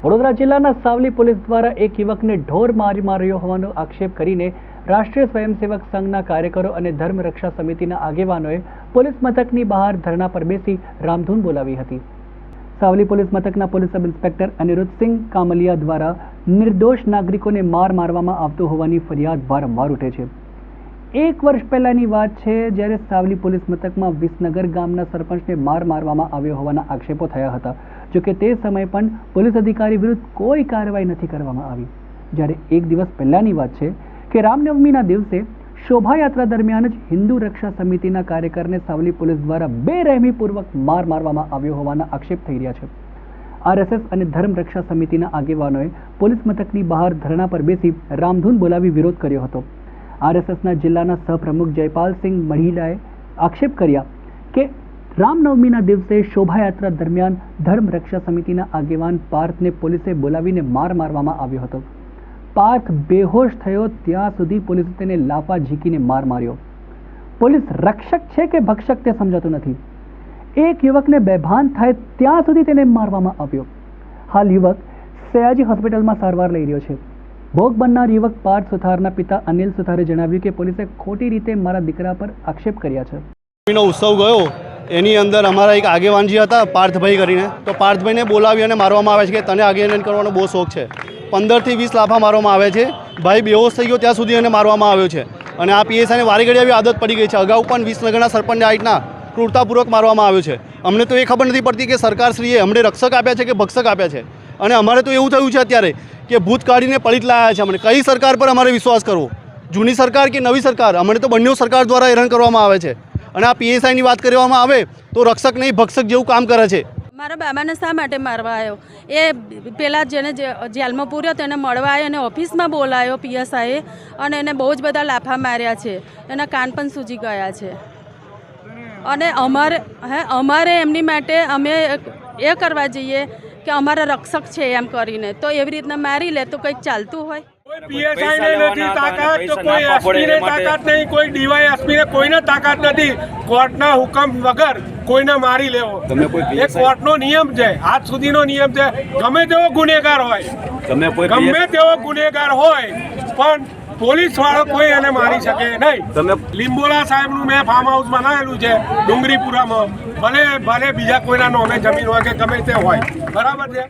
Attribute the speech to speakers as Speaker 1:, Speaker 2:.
Speaker 1: વડોદરા જિલ્લાના સાવલી પોલીસ દ્વારા એક યુવકને ઢોર મારી માર્યો હોવાનો આક્ષેપ કરીને રાષ્ટ્રીય સ્વયંસેવક સંઘના કાર્યકરો અને ધર્મ રક્ષા સમિતિના આગેવાનોએ પોલીસ મથકની બહાર ધરણા પર બેસી રામધૂન બોલાવી હતી। સાવલી પોલીસ મથકના police sub inspector Aniruddhsinh Kamaliya દ્વારા નિર્દોષ નાગરિકોને મારવામાં આવતો હોવાની ફરિયાદ વારંવાર ઉઠે છે। એક વર્ષ પહેલાની વાત છે જ્યારે સાવલી પોલીસ મથકમાં વિસનગર ગામના સરપંચને મારવામાં આવ્યો હોવાના આક્ષેપો થયા હતા। જો કે તે સમયે પણ પોલીસ અધિકારી વિરુદ્ધ કોઈ કાર્યવાહી નથી કરવામાં આવી। જ્યારે એક દિવસ પહેલાની વાત છે કે રામનવમીના દિવસે શોભાયાત્રા દરમિયાન જ હિન્દુ રક્ષા સમિતિના કાર્યકરને સાવલી પોલીસ દ્વારા બેરહેમીપૂર્વક મારવામાં આવ્યો હોવાના આક્ષેપ થઈ રહ્યા છે। આરએસએસ અને ધર્મ રક્ષા સમિતિના આગેવાનોએ પોલીસ મથકની બહાર ધરણા પર બેસી રામધૂન બોલાવી વિરોધ કર્યો હતો। આરએસએસના જિલ્લાના સહપ્રમુખ જયપાલસિંહ મઢીલાએ આક્ષેપ કર્યા કે રામનવમીના દિવસે શોભાયાત્રા દરમિયાન ધર્મ રક્ષા સમિતિના આગેવાન પાર્થને પોલીસે બોલાવીને મારવામાં આવ્યો હતો। પાર્થ બેહોશ થયો ત્યાં સુધી પોલીસે તેને લાફા ઝીકીને માર્યો। પોલીસ રક્ષક છે કે ભક્ષક તે સમજાતું નથી। એક યુવકને બેભાન થાય ત્યાં સુધી તેને મારવામાં આવ્યો। હાલ યુવક સયાજી હોસ્પિટલમાં સારવાર લઈ રહ્યો છે। ભોગ બનનાર યુવક પાર્થ સુથારના પિતા અનિલ સુથારે જણાવ્યું કે પોલીસે ખોટી રીતે મારા દીકરા પર આક્ષેપ કર્યા છે।
Speaker 2: ઉત્સવ ગયો એની અંદર અમારા એક આગેવાનજી હતા પાર્થભાઈ કરીને, તો પાર્થભાઈને બોલાવી અને મારવામાં આવે છે કે તને આગેવાન કરવાનો બહુ શોખ છે। 15 થી 20 લાફા મારવામાં આવે છે। ભાઈ બેહોશ થઈ ગયો ત્યાં સુધી એને મારવામાં આવ્યો છે અને આ પીએસઆઈને વારે ઘડી આવી આદત પડી ગઈ છે। અગાઉ પણ વિસનગરના સરપંચને આ રીતના ક્રૂરતાપૂર્વક મારવામાં આવ્યો છે। અમને તો એ ખબર નથી પડતી કે સરકારશ્રીએ અમને રક્ષક આપ્યા છે કે ભક્ષક આપ્યા છે। અને અમારે તો એવું થયું છે અત્યારે કે ભૂત કાઢીને પલિત લાયા છે। અમને કઈ સરકાર પર અમારે વિશ્વાસ કરવો, જૂની સરકાર કે નવી સરકાર? અમને તો બંને સરકાર દ્વારા હેરાન કરવામાં આવે છે અને આ પીએસઆઈની વાત કરવામાં આવે તો રક્ષક નહીં ભક્ષક જેવું કામ કરે છે।
Speaker 3: મારા બાબાને શા માટે મારવા આવ્યો? એ પેલા જેને જેલમાં પૂર્યો તેને મળવા આવ્યો અને ઓફિસમાં બોલાયો પીએસઆઈએ અને એને બહુ જ બધા લાફા માર્યા છે। એના કાન પણ સૂજી ગયા છે અને અમારે એમની માટે અમે એ કરવા જઈએ કે અમારા રક્ષક છે એમ કરીને, તો એવી રીતના મારી લે તો કંઈક ચાલતું હોય?
Speaker 4: પીએસઆઈને નથી તાકાત તો કોઈ એસપીને તાકાત નહીં, કોઈ ડીવાયએસપીને કોઈને તાકાત નથી કોર્ટના હુકમ વગર કોઈને મારી લેવો। એ કોર્ટનો નિયમ છે, આજ સુધીનો નિયમ છે। ગમે તેવો ગુનેગાર હોય, ગમે તેવો ગુનેગાર હોય પણ પોલીસ વાળો કોઈ એને મારી શકે નહીં। લીંબોલા સાહેબનું મેં ફાર્મ હાઉસ બનાવેલું છે ડુંગરીપુરામાં, ભલે બીજા કોઈના નામે જમીન હોય કે ગમે તે હોય, બરાબર છે।